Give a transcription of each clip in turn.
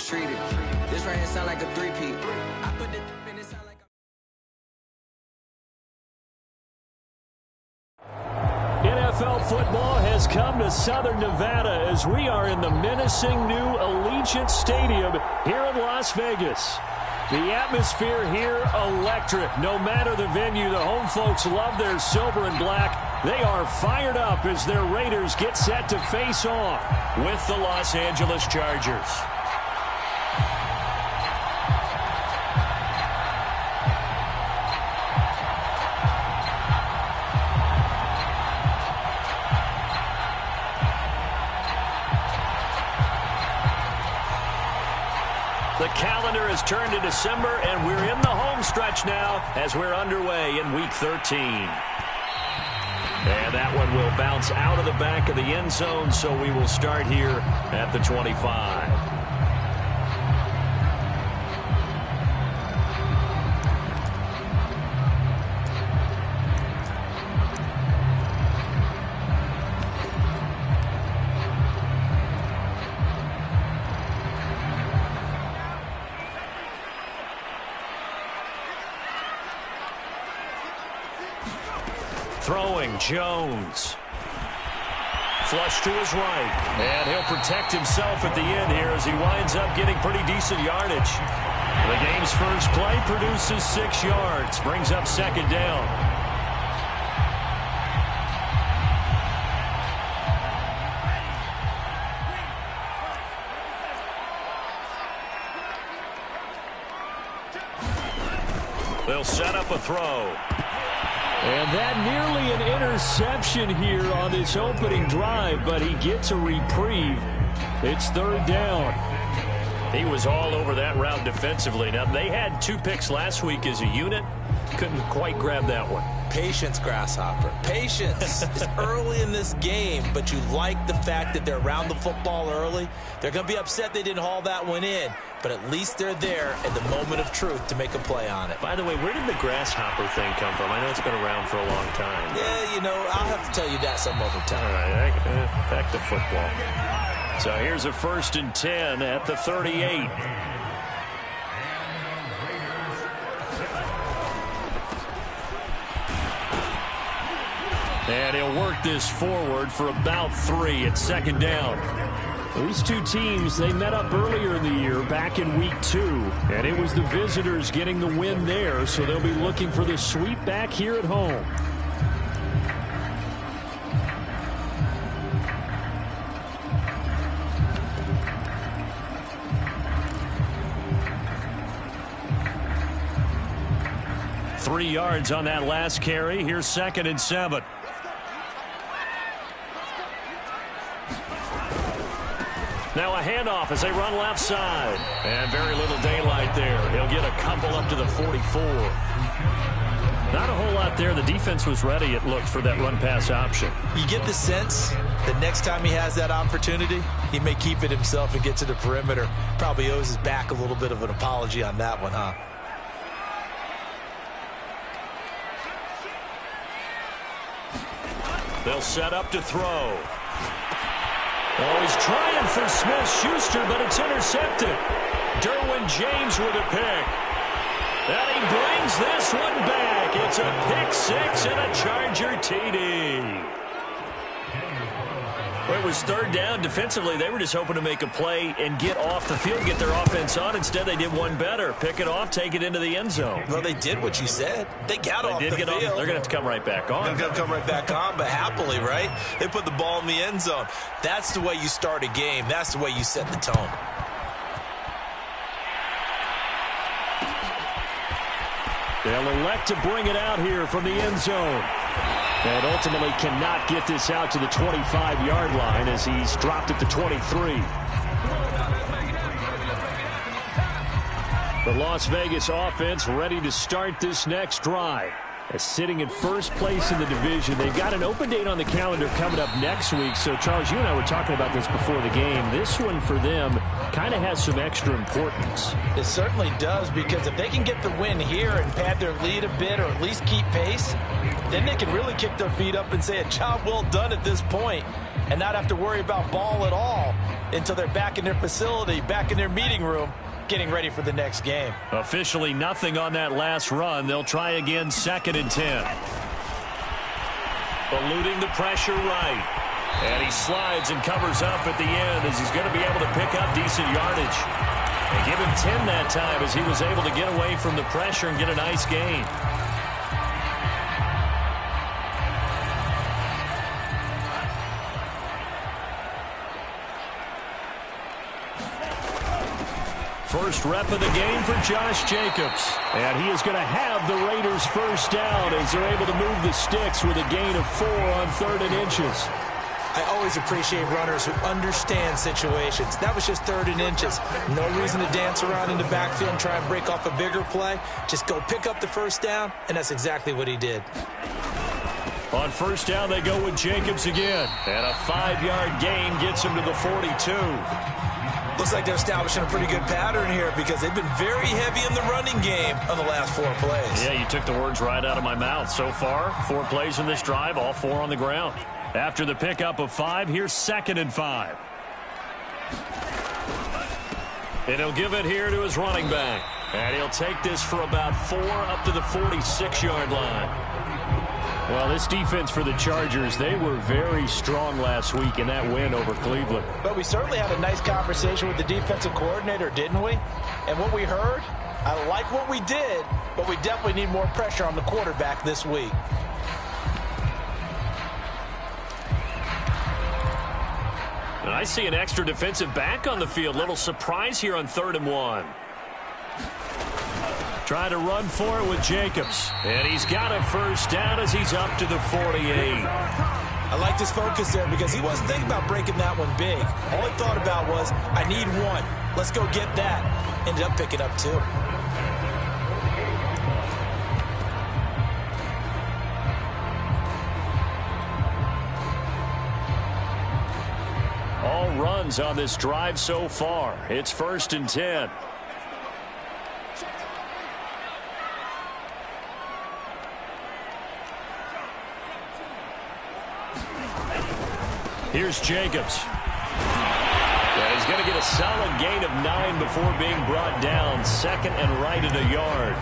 treated. This right here sound like a three-peat. I put the in it sound like NFL football has come to Southern Nevada as we are in the menacing new Allegiant Stadium here in Las Vegas. The atmosphere here electric. No matter the venue, the home folks love their silver and black. They are fired up as their Raiders get set to face off with the Los Angeles Chargers. The calendar has turned to December, and we're in the home stretch now as we're underway in Week 13. And that one will bounce out of the back of the end zone, so we will start here at the 25. Throwing, Jones. Flush to his right. And he'll protect himself at the end here as he winds up getting pretty decent yardage. The game's first play produces 6 yards. Brings up second down. They'll set up a throw. And that nearly an interception here on this opening drive, but he gets a reprieve. It's third down. He was all over that route defensively. Now, they had 2 picks last week as a unit. Couldn't quite grab that one. Patience, Grasshopper. Patience. It's early in this game, but you like the fact that they're around the football early. They're going to be upset they didn't haul that one in, but at least they're there at the moment of truth to make a play on it. By the way, where did the Grasshopper thing come from? I know it's been around for a long time. Yeah, you know, I'll have to tell you that some other time. All right, back to football. So here's a 1st and 10 at the 38. And he'll work this forward for about 3 at second down. These two teams, they met up earlier in the year back in week 2. And it was the visitors getting the win there, so they'll be looking for the sweep back here at home. Three yards on that last carry. Here's 2nd and 7. Now a handoff as they run left side. And very little daylight there. He'll get a couple up to the 44. Not a whole lot there. The defense was ready, it looked, for that run-pass option. You get the sense that next time he has that opportunity, he may keep it himself and get to the perimeter. Probably owes his back a little bit of an apology on that one, huh? They'll set up to throw. Oh, he's trying for Smith-Schuster, but it's intercepted. Derwin James with a pick. And he brings this one back. It's a pick-6 and a Charger TD. Well, it was third down. Defensively, they were just hoping to make a play and get off the field, get their offense on. Instead, they did one better. Pick it off, take it into the end zone. Well, they did what you said. They got off the field. They're going to have to come right back on. They're going to come right back on, but happily, right? They put the ball in the end zone. That's the way you start a game. That's the way you set the tone. They'll elect to bring it out here from the end zone. And ultimately cannot get this out to the 25-yard line as he's dropped at the 23. The Las Vegas offense ready to start this next drive. As sitting in first place in the division, they've got an open date on the calendar coming up next week. So, Charles, you and I were talking about this before the game. This one for them kind of has some extra importance. It certainly does, because if they can get the win here and pad their lead a bit or at least keep pace, then they can really kick their feet up and say a job well done at this point and not have to worry about ball at all until they're back in their facility, back in their meeting room, getting ready for the next game. Officially nothing on that last run. They'll try again, 2nd and 10. Eluding the pressure right. And he slides and covers up at the end as he's going to be able to pick up decent yardage. And give him 10 that time as he was able to get away from the pressure and get a nice gain. First rep of the game for Josh Jacobs. And he is going to have the Raiders first down as they're able to move the sticks with a gain of 4 on 3rd and inches. I always appreciate runners who understand situations. That was just 3rd and inches. No reason to dance around in the backfield and try and break off a bigger play. Just go pick up the first down, and that's exactly what he did. On first down, they go with Jacobs again. And a 5-yard gain gets him to the 42. Looks like they're establishing a pretty good pattern here because they've been very heavy in the running game on the last 4 plays. Yeah, you took the words right out of my mouth. So far, 4 plays in this drive, all 4 on the ground. After the pickup of 5, here's 2nd and 5. And he'll give it here to his running back. And he'll take this for about 4 up to the 46-yard line. Well, this defense for the Chargers, they were very strong last week in that win over Cleveland. But we certainly had a nice conversation with the defensive coordinator, didn't we? And what we heard, I like what we did, but we definitely need more pressure on the quarterback this week. And I see an extra defensive back on the field. Little surprise here on 3rd and 1. Trying to run for it with Jacobs. And he's got a first down as he's up to the 48. I liked his focus there because he wasn't thinking about breaking that one big. All he thought about was, I need 1. Let's go get that. Ended up picking up 2. All runs on this drive so far. It's 1st and 10. Here's Jacobs. Yeah, he's going to get a solid gain of 9 before being brought down. 2nd and right at a yard.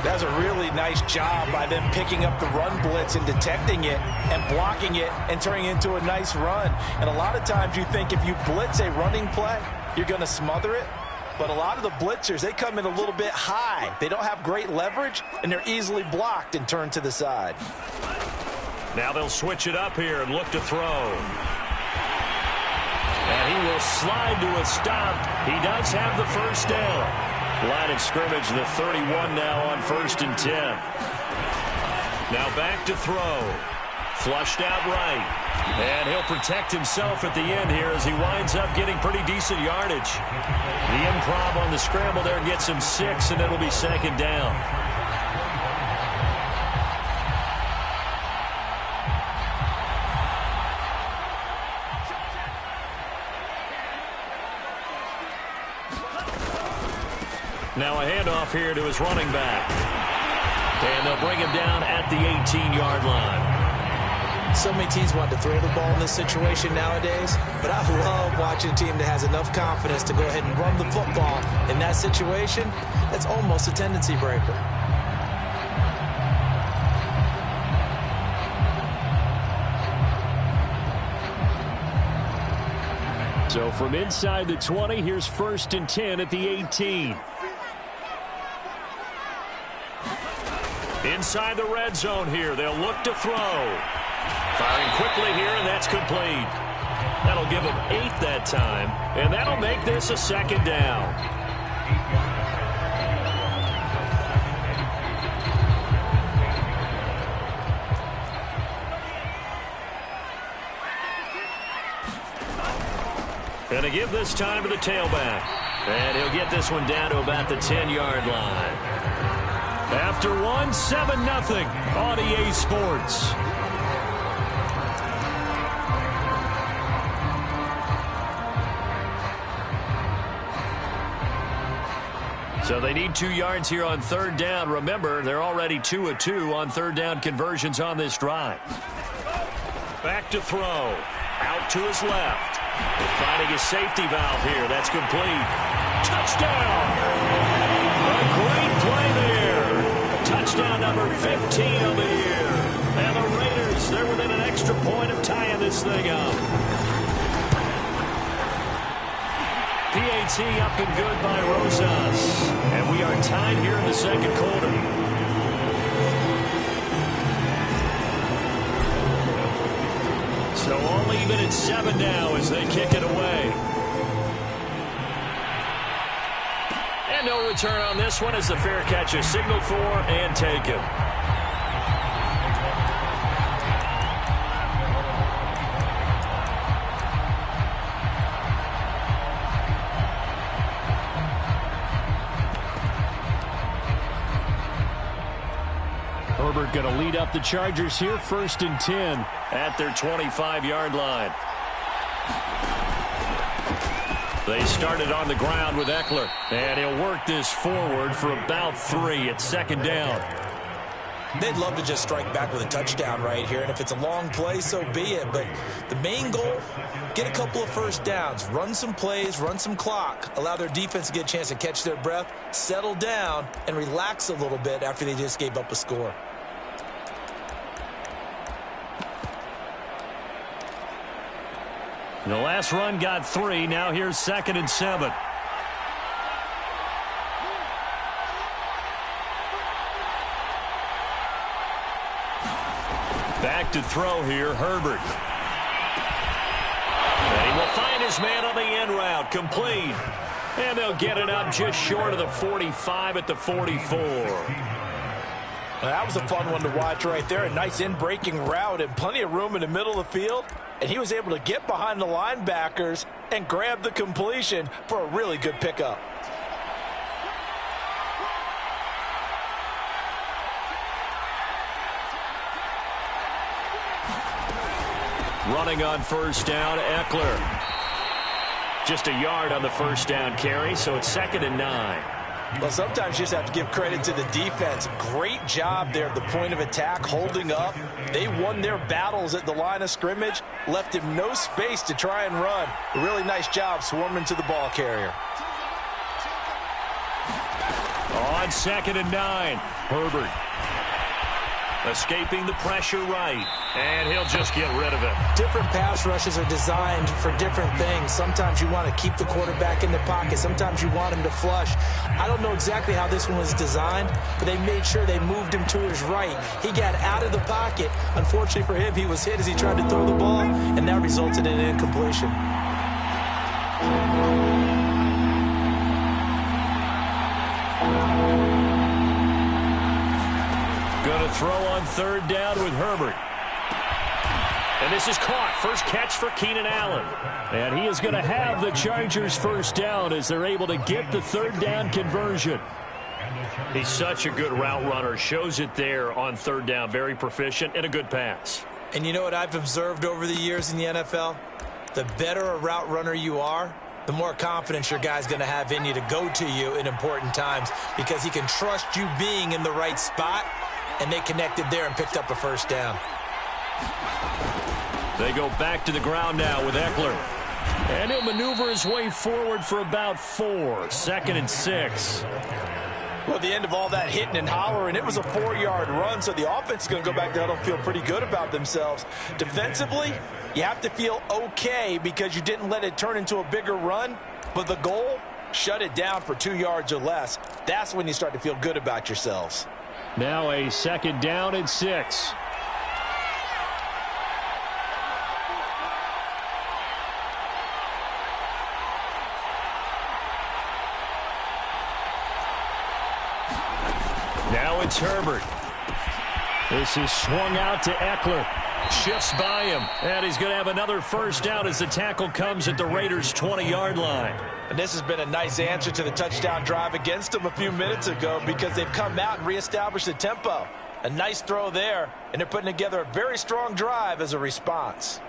That's a really nice job by them picking up the run blitz and detecting it and blocking it and turning it into a nice run. And a lot of times you think if you blitz a running play, you're going to smother it. But a lot of the blitzers, they come in a little bit high. They don't have great leverage, and they're easily blocked and turned to the side. Now they'll switch it up here and look to throw. And he will slide to a stop. He does have the first down. Line of scrimmage, the 31 now on 1st and 10. Now back to throw. Flushed out right. And he'll protect himself at the end here as he winds up getting pretty decent yardage. The improv on the scramble there gets him 6, and it'll be 2nd down. Now a handoff here to his running back. And they'll bring him down at the 18-yard line. So many teams want to throw the ball in this situation nowadays, but I love watching a team that has enough confidence to go ahead and run the football in that situation. That's almost a tendency breaker. So from inside the 20, here's 1st and 10 at the 18. Inside the red zone here, they'll look to throw. Firing quickly here, and that's complete. That'll give them 8 that time, and that'll make this a 2nd down. Gonna give this time to the tailback. And he'll get this one down to about the 10-yard line. After 1, 7-0 on EA Sports. So they need 2 yards here on 3rd down. Remember, they're already 2 of 2 on 3rd down conversions on this drive. Back to throw. Out to his left. Finding a safety valve here. That's complete. Touchdown! A great play there. Touchdown number 15 of the year. And the Raiders, they're within an extra point of tying this thing up. PAT up and good by Rosas. And we are tied here in the second quarter. So all even at 7 now as they kick it away. And no return on this one as the fair catch is signaled for and taken. Herbert going to lead up the Chargers here, 1st and 10 at their 25-yard line. They started on the ground with Eckler, and he'll work this forward for about 3 at 2nd down. They'd love to just strike back with a touchdown right here, and if it's a long play, so be it. But the main goal, get a couple of first downs, run some plays, run some clock, allow their defense to get a chance to catch their breath, settle down, and relax a little bit after they just gave up a score. The last run got 3. Now here's 2nd and 7. Back to throw here, Herbert. And he will find his man on the end route, complete. And they'll get it up just short of the 45 at the 44. Well, that was a fun one to watch right there. A nice in-breaking route and plenty of room in the middle of the field. And he was able to get behind the linebackers and grab the completion for a really good pickup. Running on 1st down, Eckler. Just a yard on the 1st down carry, so it's 2nd and 9. Well, sometimes you just have to give credit to the defense. Great job there at the point of attack, holding up. They won their battles at the line of scrimmage, left him no space to try and run. A really nice job swarming to the ball carrier. On 2nd and 9, Herbert. Escaping the pressure right, and he'll just get rid of it. Different pass rushes are designed for different things. Sometimes you want to keep the quarterback in the pocket. Sometimes you want him to flush. I don't know exactly how this one was designed, but they made sure they moved him to his right. He got out of the pocket. Unfortunately for him, he was hit as he tried to throw the ball, and that resulted in an incompletion. Going to throw on 3rd down with Herbert. And this is caught. First catch for Keenan Allen. And he is going to have the Chargers' 1st down as they're able to get the 3rd down conversion. He's such a good route runner. Shows it there on 3rd down. Very proficient and a good pass. And you know what I've observed over the years in the NFL? The better a route runner you are, the more confidence your guy's going to have in you to go to you in important times because he can trust you being in the right spot. And they connected there and picked up a 1st down. They go back to the ground now with Eckler. And he'll maneuver his way forward for about 4. 2nd and 6. Well, at the end of all that hitting and hollering, it was a 4-yard run, so the offense is going to go back there and feel pretty good about themselves. Defensively, you have to feel okay because you didn't let it turn into a bigger run, but the goal, shut it down for 2 yards or less. That's when you start to feel good about yourselves. Now a 2nd down and 6. Now it's Herbert. This is swung out to Eckler. Shifts by him. And he's going to have another 1st down as the tackle comes at the Raiders' 20-yard line. And this has been a nice answer to the touchdown drive against them a few minutes ago because they've come out and reestablished the tempo. A nice throw there, and they're putting together a very strong drive as a response.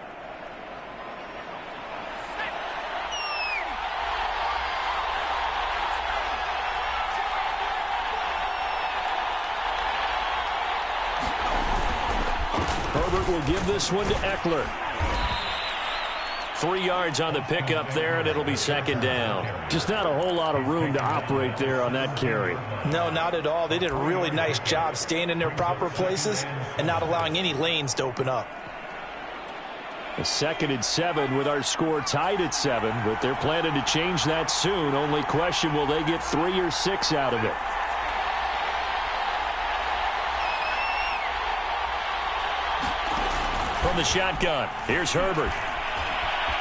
Herbert will give this one to Eckler. 3 yards on the pickup there, and it'll be second down. Just not a whole lot of room to operate there on that carry. No, not at all. They did a really nice job staying in their proper places and not allowing any lanes to open up. A 2nd and 7 with our score tied at 7, but they're planning to change that soon. Only question, will they get 3 or 6 out of it? From the shotgun, here's Herbert.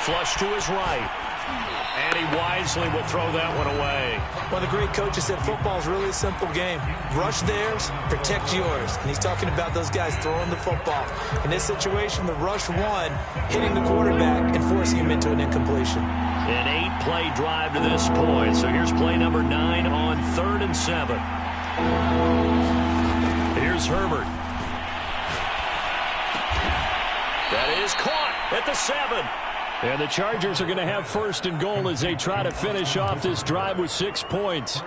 Flush to his right. And he wisely will throw that one away. One of the great coaches said football's really a simple game. Rush theirs, protect yours. And he's talking about those guys throwing the football. In this situation, the rush one, hitting the quarterback and forcing him into an incompletion. An 8-play drive to this point. So here's play number 9 on 3rd and 7. Here's Herbert. That is caught at the 7. And the Chargers are going to have 1st and goal as they try to finish off this drive with 6 points.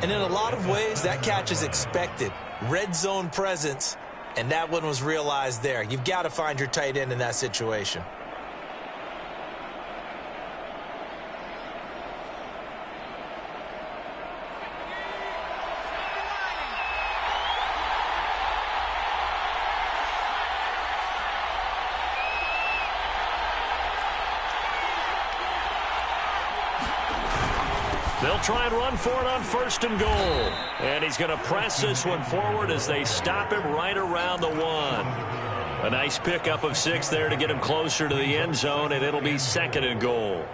And in a lot of ways, that catch is expected. Red zone presence, and that one was realized there. You've got to find your tight end in that situation. They'll try and run for it on 1st and goal. And he's going to press this one forward as they stop him right around the 1. A nice pickup of 6 there to get him closer to the end zone, and it'll be 2nd and goal.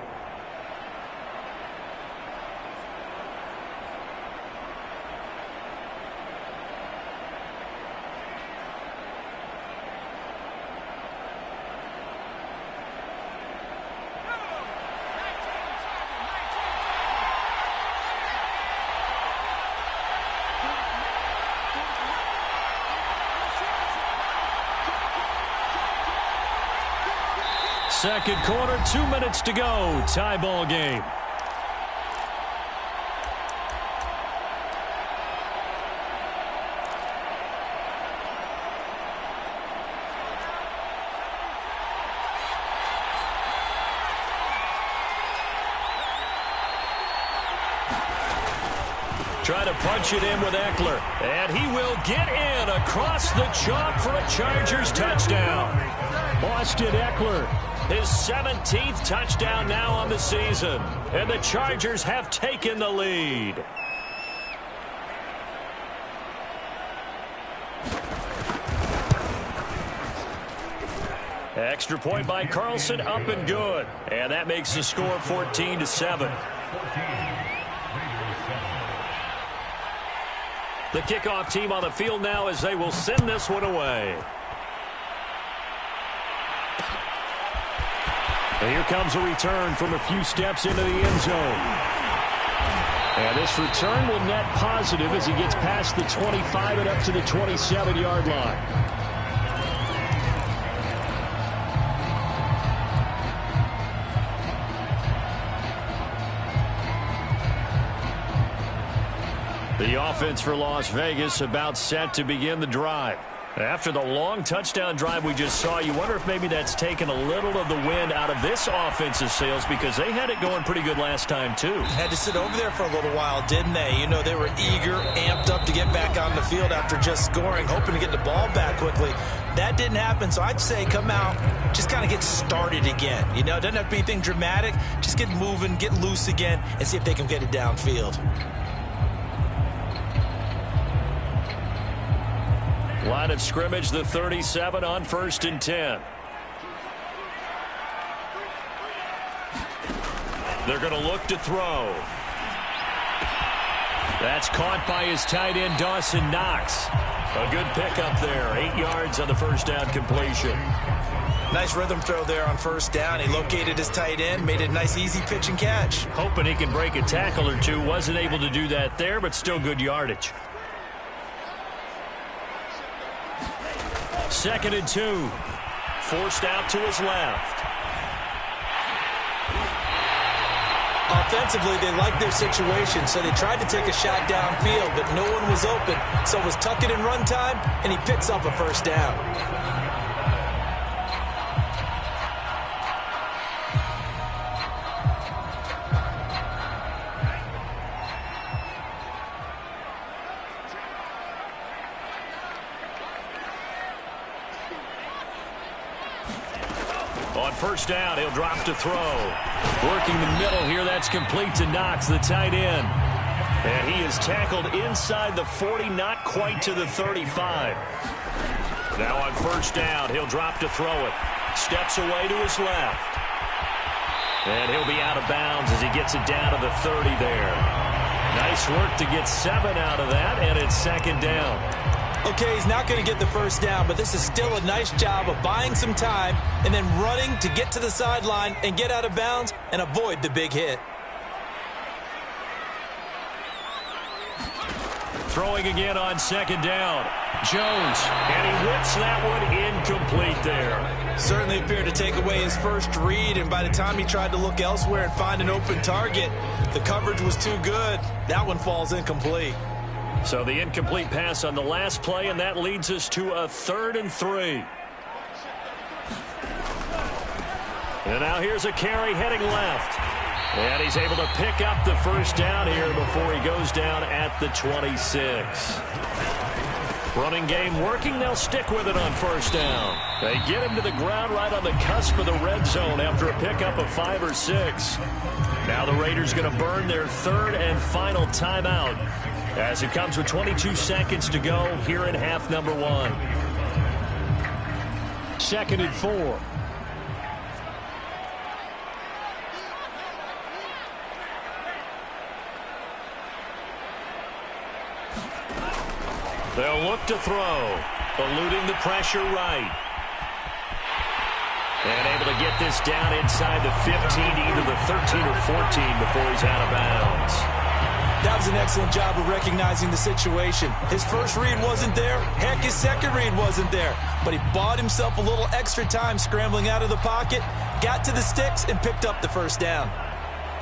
Second quarter, 2 minutes to go. Tie ball game. Try to punch it in with Eckler. And he will get in across the chalk for a Chargers touchdown. Austin Eckler, his 17th touchdown now on the season. And the Chargers have taken the lead. Extra point by Carlson, up and good. And that makes the score 14-7. The kickoff team on the field now as they will send this one away. And here comes a return from a few steps into the end zone. And this return will net positive as he gets past the 25 and up to the 27-yard line. The offense for Las Vegas about set to begin the drive. After the long touchdown drive we just saw, you wonder if maybe that's taken a little of the wind out of this offense's sails because they had it going pretty good last time, too. Had to sit over there for a little while, didn't they? You know, they were eager, amped up to get back on the field after just scoring, hoping to get the ball back quickly. That didn't happen, so I'd say come out, just kind of get started again. You know, it doesn't have to be anything dramatic. Just get moving, get loose again, and see if they can get it downfield. Line of scrimmage, the 37 on 1st and 10. They're going to look to throw. That's caught by his tight end, Dawson Knox. A good pickup there. 8 yards on the first down completion. Nice rhythm throw there on 1st down. He located his tight end, made it a nice, easy pitch and catch. Hoping he can break a tackle or two. Wasn't able to do that there, but still good yardage. 2nd and 2. Forced out to his left. Offensively, they liked their situation, so they tried to take a shot downfield, but no one was open. So it was tuck it in run time, and he picks up a 1st down. first down. He'll drop to throw. Working the middle here. That's complete to Knox, the tight end. And he is tackled inside the 40, not quite to the 35. Now on first down, he'll drop to throw it. Steps away to his left. And he'll be out of bounds as he gets it down to the 30 there. Nice work to get 7 out of that, and it's second down. Okay, he's not going to get the first down, but this is still a nice job of buying some time and then running to get to the sideline and get out of bounds and avoid the big hit. Throwing again on second down. Jones, and he whips that one incomplete there. Certainly appeared to take away his first read, and by the time he tried to look elsewhere and find an open target, the coverage was too good. That one falls incomplete. So the incomplete pass on the last play, and that leads us to a 3rd and 3. And now here's a carry heading left. And he's able to pick up the first down here before he goes down at the 26. Running game working. They'll stick with it on first down. They get him to the ground right on the cusp of the red zone after a pickup of 5 or 6. Now the Raiders going to burn their 3rd and final timeout as it comes with 22 seconds to go here in half number 1. 2nd and 4. They'll look to throw, eluding the pressure right. And able to get this down inside the 15, either the 13 or 14 before he's out of bounds. That was an excellent job of recognizing the situation. His first read wasn't there. Heck, his second read wasn't there. But he bought himself a little extra time scrambling out of the pocket, got to the sticks, and picked up the first down.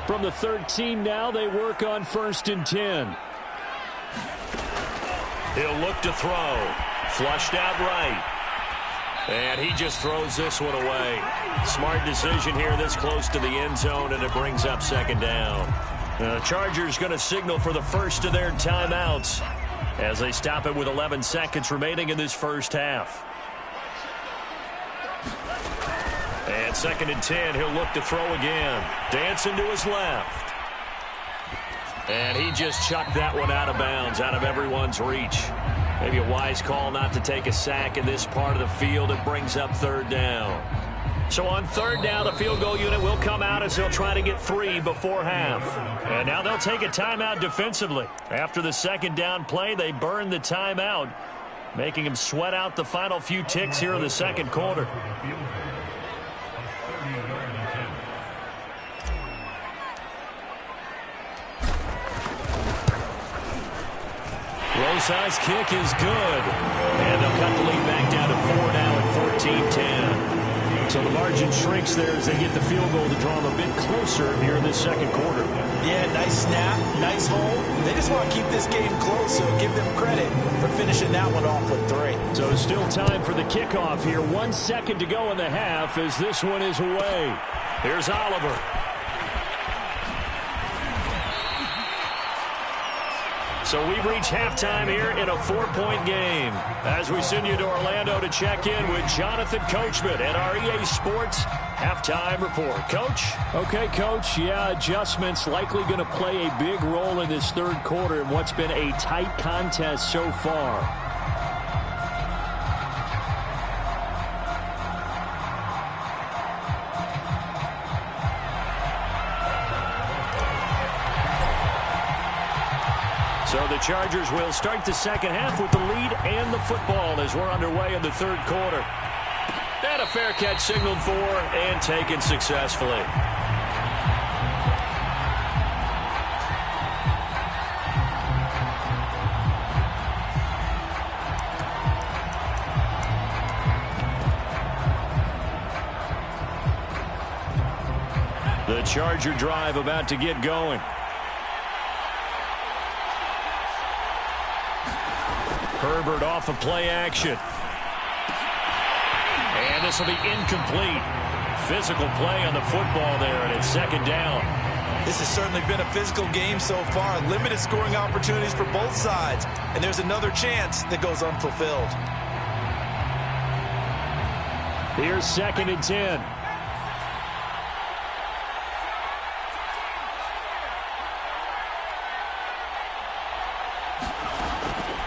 From the 13 now, they work on 1st and 10. He'll look to throw. Flushed out right. And he just throws this one away. Smart decision here this close to the end zone, and it brings up second down. The Chargers going to signal for the first of their timeouts as they stop it with 11 seconds remaining in this first half. And 2nd and 10, he'll look to throw again. Dancing to his left. And he just chucked that one out of bounds, out of everyone's reach. Maybe a wise call not to take a sack in this part of the field. It brings up 3rd down. So on 3rd down, the field goal unit will come out as they'll try to get 3 before half. And now they'll take a timeout defensively. After the 2nd down play, they burn the timeout, making them sweat out the final few ticks here in the 2nd quarter. Rosai's kick is good. And they'll cut the lead back down to 4 now at 14-10. So the margin shrinks there as they get the field goal to draw them a bit closer here in this 2nd quarter. Yeah, nice snap, nice hold. They just want to keep this game close, so give them credit for finishing that one off with 3. So still time for the kickoff here. 1 second to go in the half as this one is away. Here's Oliver. So we've reached halftime here in a 4-point game as we send you to Orlando to check in with Jonathan Coachman at our EA Sports Halftime Report. Coach? Okay, Coach. Yeah, adjustments likely going to play a big role in this 3rd quarter in what's been a tight contest so far. So the Chargers will start the 2nd half with the lead and the football as we're underway in the 3rd quarter. And a fair catch signaled for and taken successfully. The Charger drive about to get going. Herbert off of play action. And this will be incomplete. Physical play on the football there, and it's 2nd down. This has certainly been a physical game so far. Limited scoring opportunities for both sides. And there's another chance that goes unfulfilled. Here's 2nd and 10.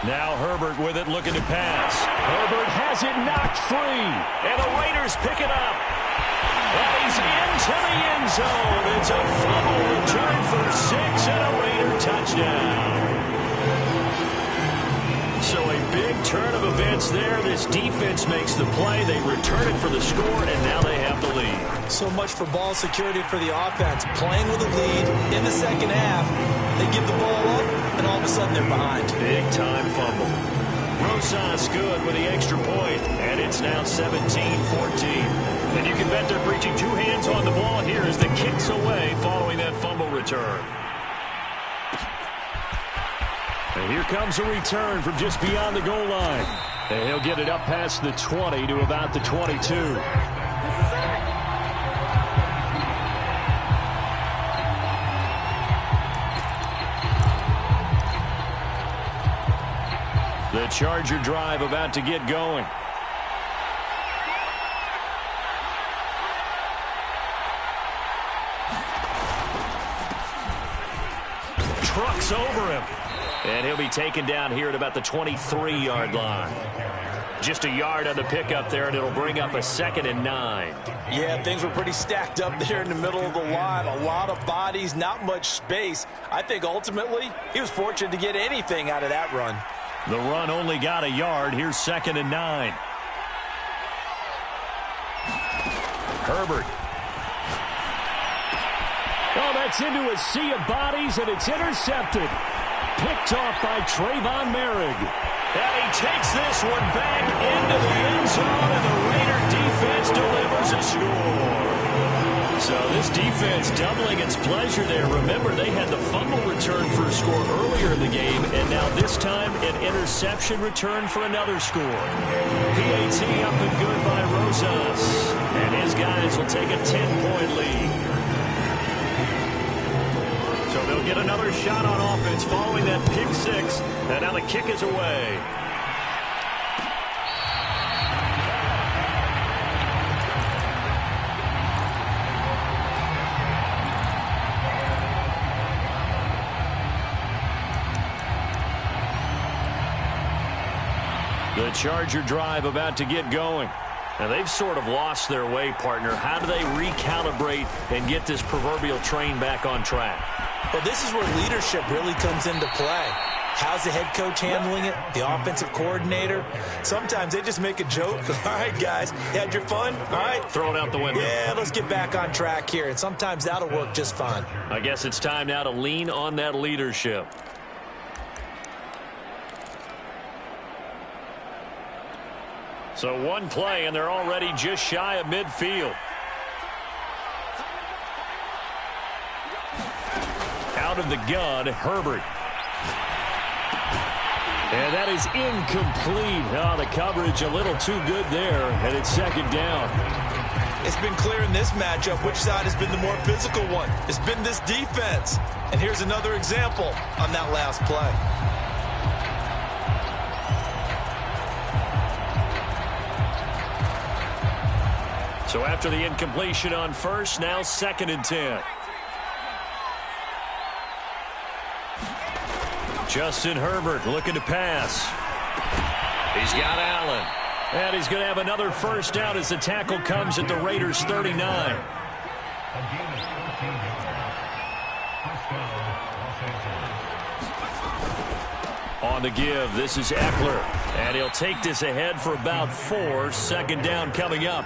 Now Herbert with it, looking to pass. Herbert has it knocked free, and the Raiders pick it up. And he's into the end zone. It's a fumble return for 6 and a Raider touchdown. So a big turn of events there. This defense makes the play. They return it for the score, and now they have the lead. So much for ball security for the offense. Playing with a lead in the second half. They give the ball up, and all of a sudden they're behind. Big-time fumble. Rosas good with the extra point, and it's now 17-14. And you can bet they're preaching 2 hands on the ball here as the kick's away following that fumble return. And here comes a return from just beyond the goal line. And he'll get it up past the 20 to about the 22. The Charger drive about to get going. Trucks over him. And he'll be taken down here at about the 23-yard line. Just a yard on the pickup there, and it'll bring up a 2nd and 9. Yeah, things were pretty stacked up there in the middle of the line. A lot of bodies, not much space. I think ultimately he was fortunate to get anything out of that run. The run only got a yard. Here's 2nd and 9. Herbert. Oh, that's into a sea of bodies, and it's intercepted. Picked off by Trayvon Merrick. And he takes this one back into the end zone, and the Raider defense delivers a score. So this defense doubling its pleasure there. Remember, they had the fumble return for a score earlier in the game, and now this time an interception return for another score. PAT up and good by Rosas. And his guys will take a 10-point lead. So they'll get another shot on offense following that pick 6, and now the kick is away. The Charger drive about to get going. Now, they've sort of lost their way, partner. How do they recalibrate and get this proverbial train back on track? Well, this is where leadership really comes into play. How's the head coach handling it? The offensive coordinator? Sometimes they just make a joke. All right, guys, you had your fun? All right. Throw it out the window. Yeah, let's get back on track here. And sometimes that'll work just fine. I guess it's time now to lean on that leadership. So one play, and they're already just shy of midfield. Out of the gun, Herbert. And that is incomplete. Oh, the coverage a little too good there, and it's 2nd down. It's been clear in this matchup which side has been the more physical one. It's been this defense. And here's another example on that last play. So after the incompletion on first, now 2nd and 10. Justin Herbert looking to pass. He's got Allen. And he's going to have another first down as the tackle comes at the Raiders' 39. On the give, this is Eckler. And he'll take this ahead for about 4. 2nd down coming up.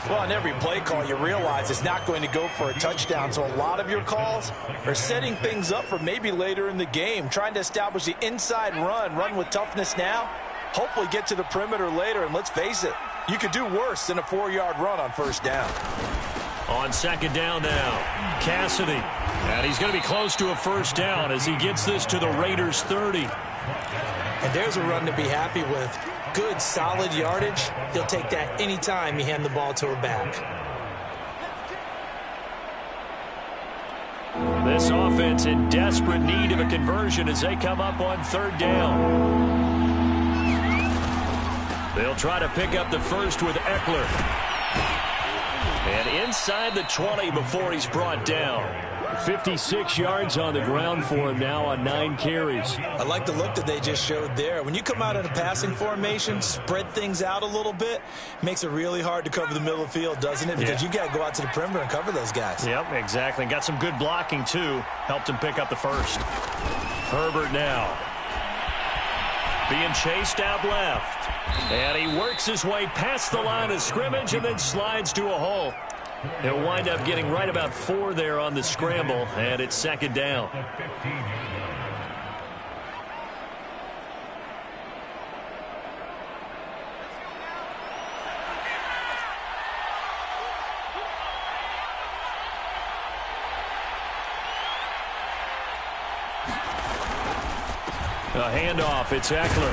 Well, on every play call, you realize it's not going to go for a touchdown. So a lot of your calls are setting things up for maybe later in the game, trying to establish the inside run with toughness now, hopefully get to the perimeter later. And let's face it, you could do worse than a 4-yard run on first down. On 2nd down now, Cassidy. And he's going to be close to a first down as he gets this to the Raiders' 30. And there's a run to be happy with. Good, solid yardage. He'll take that anytime you hand the ball to her back. This offense in desperate need of a conversion as they come up on 3rd down. They'll try to pick up the first with Eckler. And inside the 20 before he's brought down. 56 yards on the ground for him now on 9 carries. I like the look that they just showed there. When you come out in a passing formation, spread things out a little bit, makes it really hard to cover the middle of the field, doesn't it? Because you got to go out to the perimeter and cover those guys. Yep, exactly. Got some good blocking, too. Helped him pick up the first. Herbert now. Being chased out left. And he works his way past the line of scrimmage and then slides to a hole. He'll wind up getting right about 4 there on the scramble, and it's second down. A handoff, it's Eckler.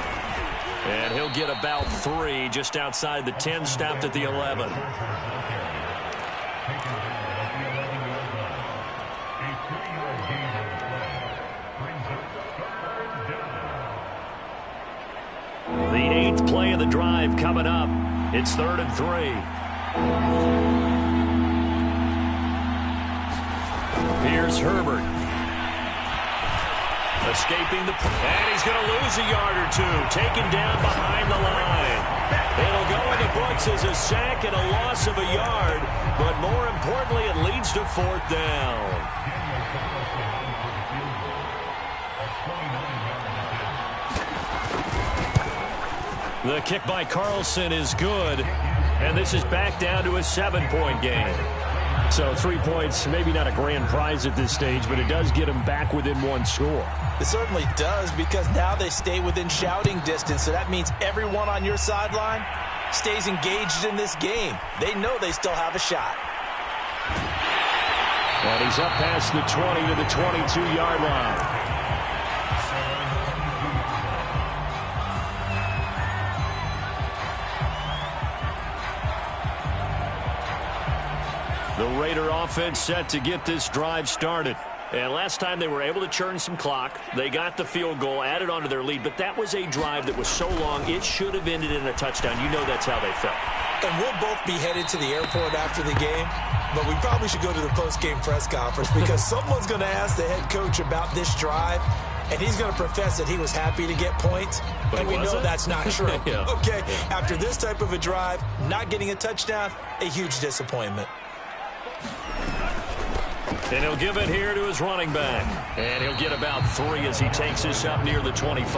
And he'll get about 3 just outside the 10, stopped at the 11. The 8th play of the drive coming up. It's 3rd and 3. Here's Herbert. Escaping the... And he's going to lose a yard or 2. Taken down behind the line. It'll go in the books as a sack and a loss of a yard. But more importantly, it leads to 4th down. The kick by Carlson is good, and this is back down to a 7-point game. So 3 points, maybe not a grand prize at this stage, but it does get them back within 1 score. It certainly does, because now they stay within shouting distance, so that means everyone on your sideline stays engaged in this game. They know they still have a shot. And he's up past the 20 to the 22-yard line. The Raider offense set to get this drive started. And last time they were able to churn some clock. They got the field goal, added onto their lead. But that was a drive that was so long, it should have ended in a touchdown. You know that's how they felt. And we'll both be headed to the airport after the game. But we probably should go to the post-game press conference because someone's going to ask the head coach about this drive. And he's going to profess that he was happy to get points. But and we know that's not true. Yeah. Okay, after this type of a drive, not getting a touchdown, a huge disappointment. And he'll give it here to his running back. And he'll get about 3 as he takes this up near the 25.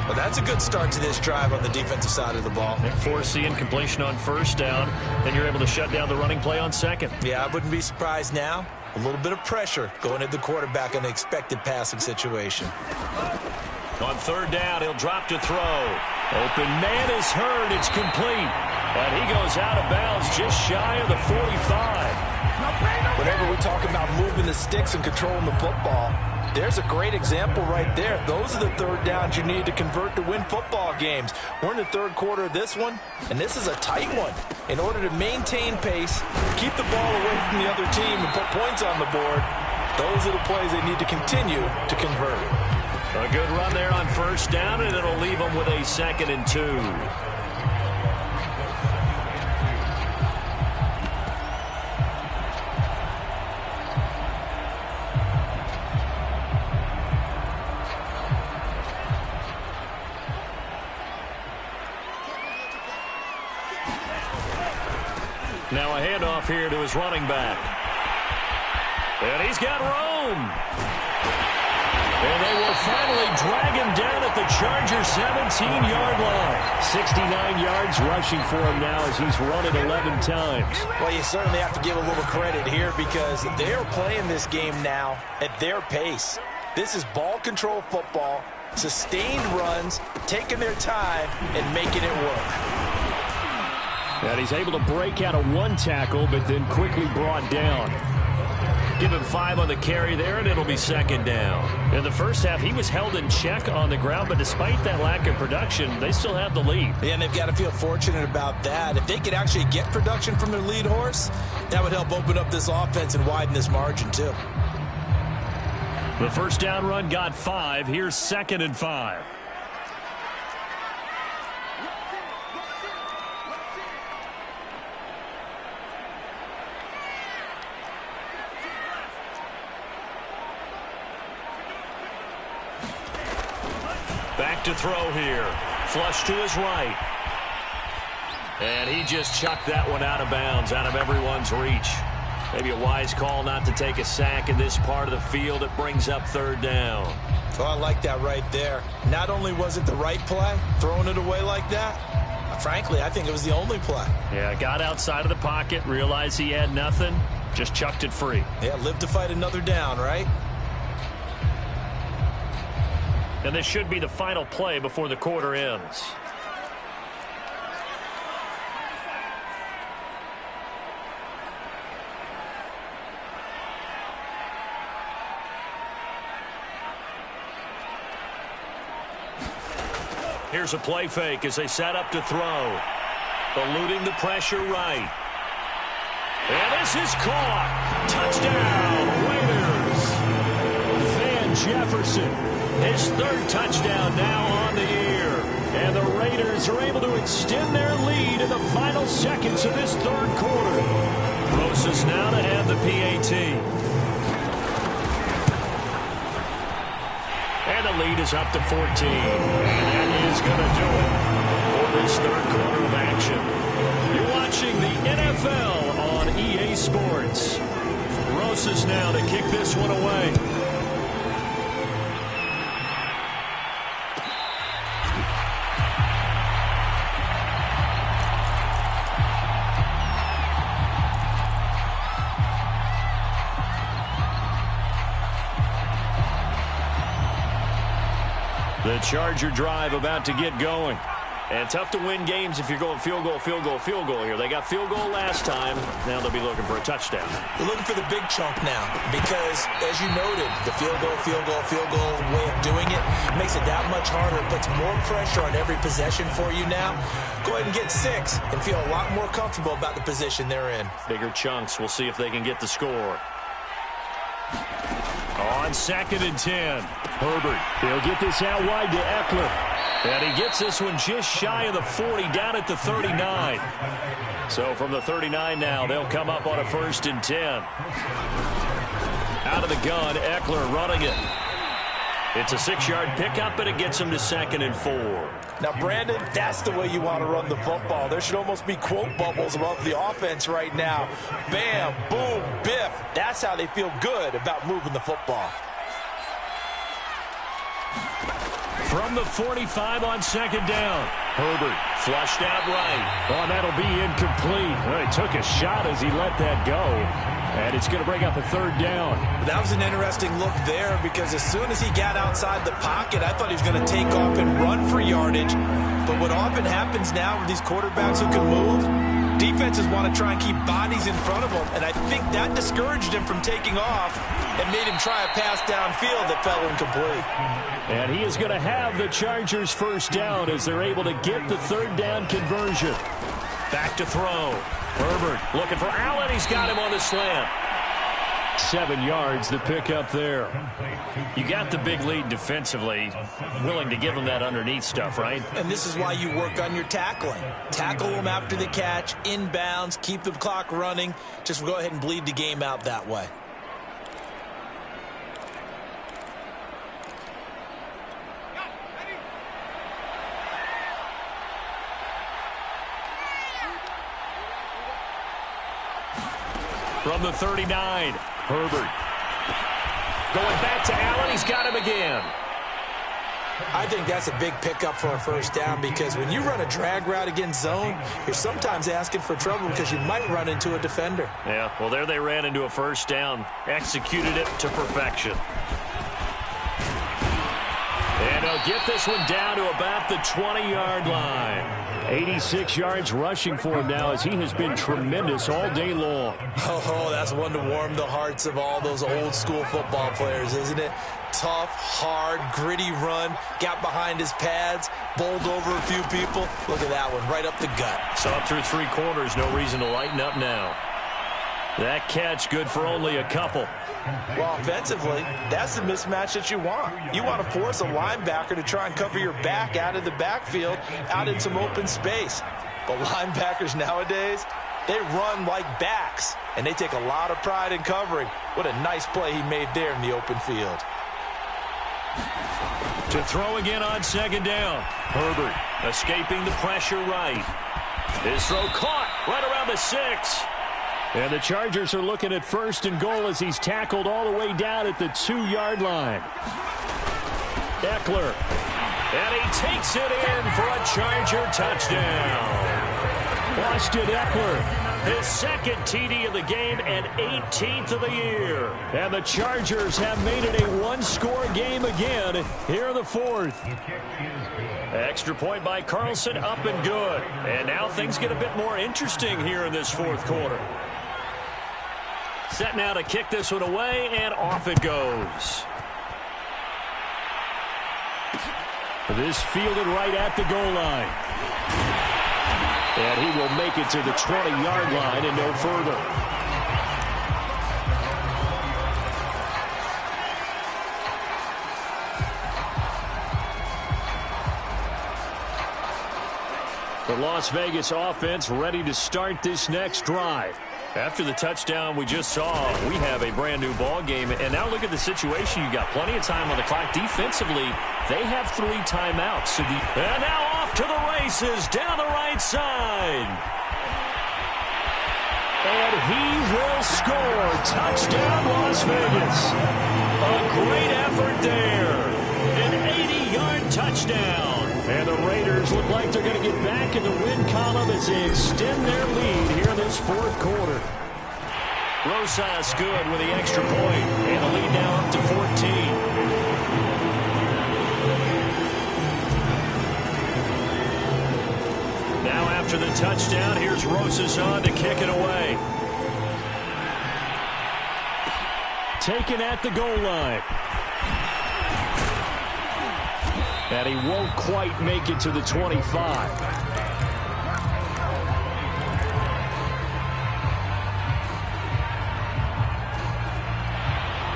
Well, that's a good start to this drive on the defensive side of the ball. And forcing completion on 1st down. Then you're able to shut down the running play on 2nd. Yeah, I wouldn't be surprised now. A little bit of pressure going at the quarterback in an expected passing situation. On 3rd down, he'll drop to throw. Open man is heard. It's complete. And he goes out of bounds just shy of the 45. Whenever we talk about moving the sticks and controlling the football, there's a great example right there. Those are the 3rd downs you need to convert to win football games. We're in the 3rd quarter of this one, and this is a tight one. In order to maintain pace, keep the ball away from the other team, and put points on the board, those are the plays they need to continue to convert. A good run there on 1st down, and it'll leave them with a 2nd and 2. Now a handoff here to his running back. And he's got room. And they will finally drag him down at the Chargers' 17-yard line. 69 yards rushing for him now as he's run it 11 times. Well, you certainly have to give a little credit here because they're playing this game now at their pace. This is ball control football, sustained runs, taking their time, and making it work. And he's able to break out of 1 tackle, but then quickly brought down. Give him 5 on the carry there, and it'll be 2nd down. In the first half, he was held in check on the ground, but despite that lack of production, they still have the lead. Yeah, and they've got to feel fortunate about that. If they could actually get production from their lead horse, that would help open up this offense and widen this margin, too. The 1st down run got 5. Here's 2nd and 5. Back to throw here. Flush to his right. And he just chucked that one out of bounds, out of everyone's reach. Maybe a wise call not to take a sack in this part of the field. It brings up third down. Oh, I like that right there. Not only was it the right play, throwing it away like that, frankly, I think it was the only play. Yeah, got outside of the pocket, realized he had nothing, just chucked it free. Yeah, live to fight another down, right? And this should be the final play before the quarter ends. Here's a play fake as they set up to throw. Eluding the pressure right. And this is caught. Touchdown, Raiders. Van Jefferson, his third touchdown now on the year. And the Raiders are able to extend their lead in the final seconds of this third quarter. Closest now to have the PAT. And the lead is up to 14. And that is going to do it for this third quarter of action. You're watching the NFL on EA Sports. Rosas now to kick this one away. The Charger drive about to get going. And tough to win games if you're going field goal, field goal, field goal here. They got field goal last time. Now they'll be looking for a touchdown. They're looking for the big chunk now because, as you noted, the field goal, field goal, field goal way of doing it makes it that much harder. It puts more pressure on every possession for you now. Go ahead and get 6 and feel a lot more comfortable about the position they're in. Bigger chunks. We'll see if they can get the score. On 2nd and 10. Herbert, he'll get this out wide to Eckler. And he gets this one just shy of the 40, down at the 39. So from the 39 now, they'll come up on a 1st and 10. Out of the gun, Eckler running it. It's a 6-yard pickup, and it gets him to 2nd and 4. Now, Brandon, that's the way you want to run the football. There should almost be quote bubbles above the offense right now. Bam, boom, biff. That's how they feel good about moving the football. From the 45 on 2nd down. Herbert flushed out right. Oh, that'll be incomplete. Well, he took a shot as he let that go. And it's going to bring up a 3rd down. That was an interesting look there because as soon as he got outside the pocket, I thought he was going to take off and run for yardage. But what often happens now with these quarterbacks who can move, defenses want to try and keep bodies in front of them. And I think that discouraged him from taking off and made him try a pass downfield that fell incomplete. And he is going to have the Chargers 1st down as they're able to get the 3rd down conversion. Back to throw. Herbert looking for Allen. He's got him on the slant. 7 yards, the pickup there. You got the big lead defensively. Willing to give him that underneath stuff, right? And this is why you work on your tackling. Tackle them after the catch, inbounds, keep the clock running. Just go ahead and bleed the game out that way. From the 39, Herbert. Going back to Allen, he's got him again. I think that's a big pickup for a 1st down because when you run a drag route against zone, you're sometimes asking for trouble because you might run into a defender. Yeah, well, there they ran into a 1st down. Executed it to perfection. And he'll get this one down to about the 20-yard line. 86 yards rushing for him now as he has been tremendous all day long. Oh, that's one to warm the hearts of all those old-school football players, isn't it? Tough, hard, gritty run, got behind his pads, bowled over a few people. Look at that one, right up the gut. So up through 3 quarters, no reason to lighten up now. That catch good for only a couple. Well, offensively, that's the mismatch that you want. You want to force a linebacker to try and cover your back out of the backfield, out in some open space. But linebackers nowadays, they run like backs, and they take a lot of pride in covering. What a nice play he made there in the open field. To throw again on second down. Herbert escaping the pressure right. His throw caught right around the 6. And the Chargers are looking at first and goal as he's tackled all the way down at the 2-yard line. Eckler. And he takes it in for a Charger touchdown. Austin Eckler. His second TD of the game and 18th of the year. And the Chargers have made it a one-score game again here in the fourth. Extra point by Carlson, up and good. And now things get a bit more interesting here in this fourth quarter. Set now to kick this one away, and off it goes. This fielded right at the goal line. And he will make it to the 20-yard line and no further. The Las Vegas offense ready to start this next drive. After the touchdown we just saw, we have a brand new ball game. And now look at the situation. You got plenty of time on the clock. Defensively, they have 3 timeouts. And now off to the races down the right side. And he will score. Touchdown, Las Vegas. A great effort there. An 80-yard touchdown. And the Raiders look like they're going to get back in the win column as they extend their lead here in this fourth quarter. Rosas good with the extra point. And the lead now up to 14. Now after the touchdown, here's Rosas on to kick it away. Taken at the goal line. And he won't quite make it to the 25.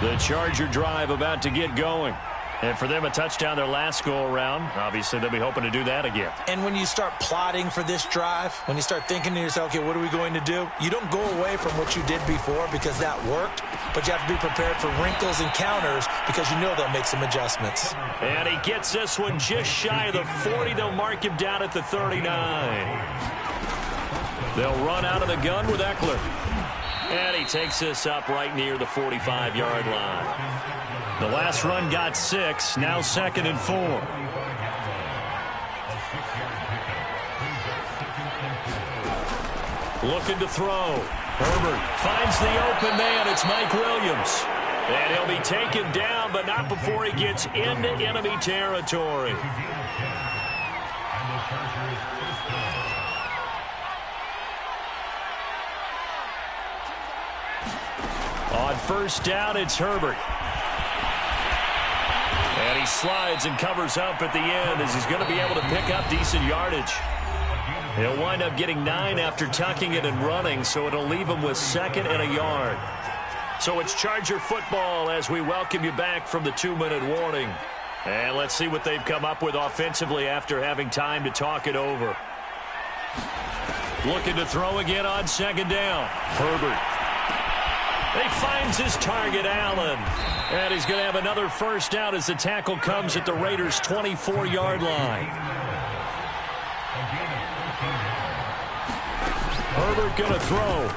The Charger drive about to get going. And for them, a touchdown their last go-around. Obviously, they'll be hoping to do that again. And when you start plotting for this drive, when you start thinking to yourself, okay, what are we going to do? You don't go away from what you did before because that worked, but you have to be prepared for wrinkles and counters because you know they'll make some adjustments. And he gets this one just shy of the 40. They'll mark him down at the 39. They'll run out of the gun with Eckler. And he takes this up right near the 45-yard line. The last run got 6, now 2nd and 4. Looking to throw. Herbert finds the open man. It's Mike Williams. And he'll be taken down, but not before he gets into enemy territory. On first down, it's Herbert. And he slides and covers up at the end as he's going to be able to pick up decent yardage. He'll wind up getting 9 after tucking it and running, so it'll leave him with 2nd and a yard. So it's Charger football as we welcome you back from the 2-minute warning. And let's see what they've come up with offensively after having time to talk it over. Looking to throw again on 2nd down. Herbert. He finds his target, Allen. And he's going to have another first down as the tackle comes at the Raiders' 24-yard line. Herbert going to throw.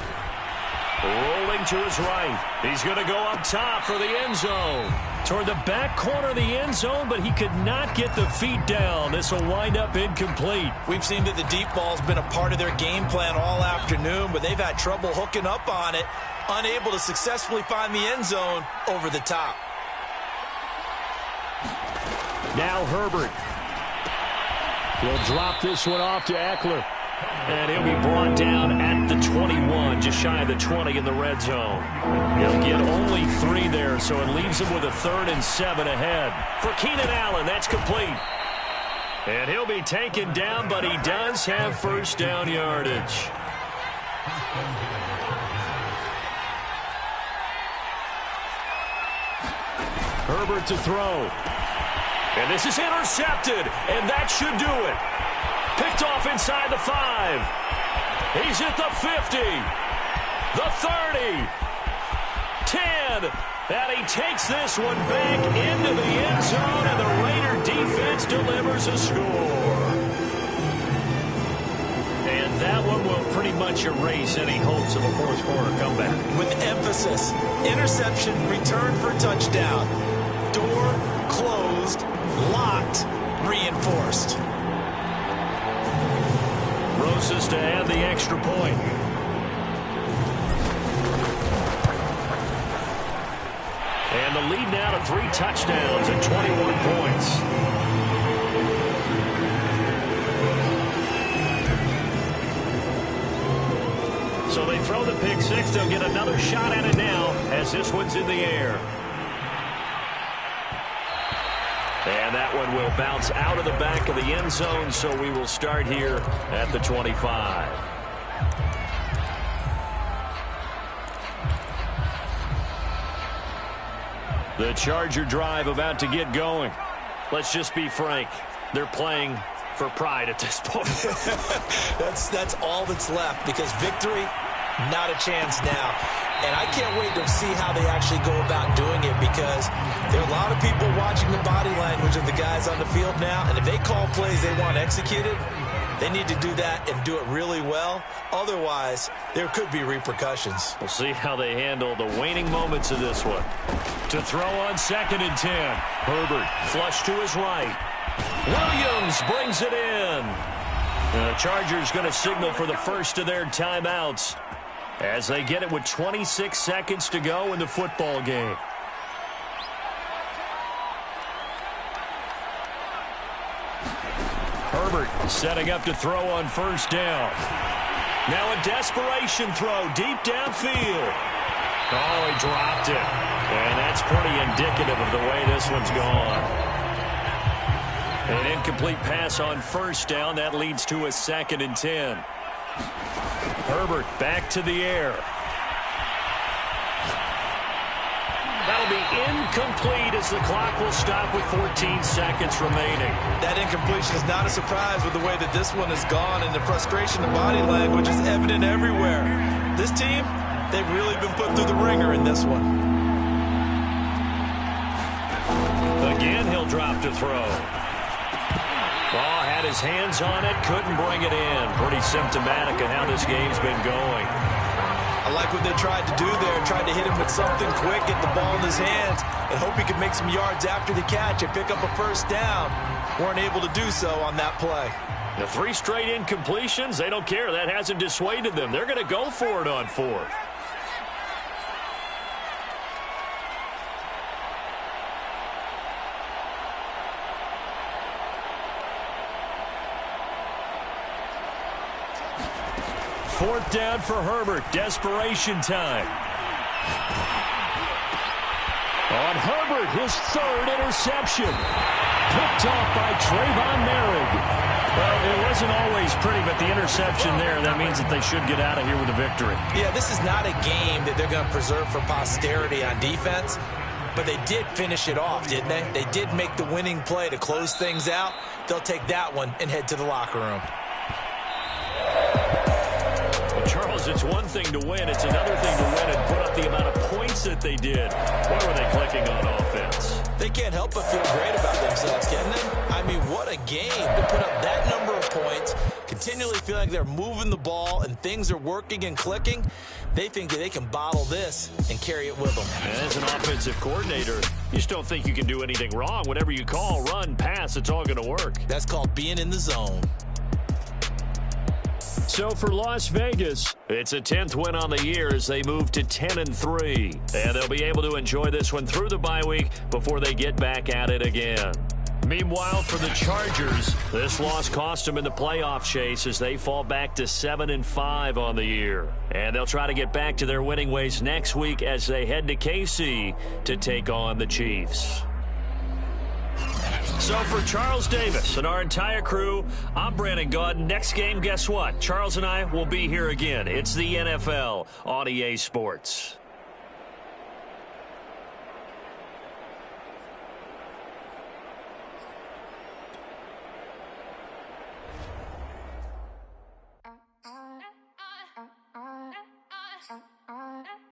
Rolling to his right. He's going to go up top for the end zone. Toward the back corner of the end zone, but he could not get the feet down. This will wind up incomplete. We've seen that the deep ball's been a part of their game plan all afternoon, but they've had trouble hooking up on it. Unable to successfully find the end zone over the top. Now Herbert will drop this one off to Eckler. And he'll be brought down at the 21, just shy of the 20 in the red zone. He'll get only 3 there, so it leaves him with a 3rd and 7 ahead. For Keenan Allen, that's complete. And he'll be taken down, but he does have first down yardage. Herbert to throw. And this is intercepted, and that should do it. Picked off inside the 5. He's at the 50. The 30. 10. And he takes this one back into the end zone, and the Raider defense delivers a score. And that one will pretty much erase any hopes of a fourth quarter comeback. With emphasis, interception, return for touchdown. Door closed, locked, reinforced. Roses to add the extra point. And the lead now to 3 touchdowns and 21 points. So they throw the pick six. They'll get another shot at it now as this one's in the air. And that one will bounce out of the back of the end zone, so we will start here at the 25. The Charger drive about to get going. Let's just be frank. They're playing for pride at this point. That's all that's left, because victory, not a chance now. And I can't wait to see how they actually go about doing it, because there are a lot of people watching the body language of the guys on the field now, and if they call plays they want executed, they need to do that and do it really well. Otherwise, there could be repercussions. We'll see how they handle the waning moments of this one. To throw on 2nd and 10. Herbert flush to his right. Williams brings it in. The Chargers going to signal for the first of their timeouts as they get it with 26 seconds to go in the football game. Herbert setting up to throw on 1st down. Now a desperation throw deep downfield. Oh, he dropped it. And that's pretty indicative of the way this one's gone. An incomplete pass on 1st down. That leads to a 2nd and 10. Herbert back to the air. That'll be incomplete as the clock will stop with 14 seconds remaining. That incompletion is not a surprise with the way that this one has gone, and the frustration of body language is evident everywhere. This team, they've really been put through the ringer in this one. Again, he'll drop to throw. Oh, had his hands on it, couldn't bring it in. Pretty symptomatic of how this game's been going. I like what they tried to do there. Tried to hit him with something quick, get the ball in his hands, and hope he could make some yards after the catch and pick up a 1st down. Weren't able to do so on that play. The 3 straight incompletions, they don't care. That hasn't dissuaded them. They're going to go for it on 4th. Fourth down for Herbert. Desperation time. On Herbert, his 3rd interception. Picked off by Trayvon Merrick. Well, it wasn't always pretty, but the interception there, that means that they should get out of here with a victory. Yeah, this is not a game that they're going to preserve for posterity on defense, but they did finish it off, didn't they? They did make the winning play to close things out. They'll take that one and head to the locker room. Charles, it's one thing to win. It's another thing to win and put up the amount of points that they did. What were they clicking on offense? They can't help but feel great about themselves, can they? I mean, what a game to put up that number of points, continually feeling like they're moving the ball and things are working and clicking. They think that they can bottle this and carry it with them. And as an offensive coordinator, you just don't think you can do anything wrong. Whatever you call, run, pass, it's all going to work. That's called being in the zone. So for Las Vegas, it's a 10th win on the year as they move to 10-3. And they'll be able to enjoy this one through the bye week before they get back at it again. Meanwhile, for the Chargers, this loss cost them in the playoff chase as they fall back to 7-5 on the year. And they'll try to get back to their winning ways next week as they head to KC to take on the Chiefs. So for Charles Davis and our entire crew, I'm Brandon Gaudin. Next game, guess what? Charles and I will be here again. It's the NFL on EA Sports.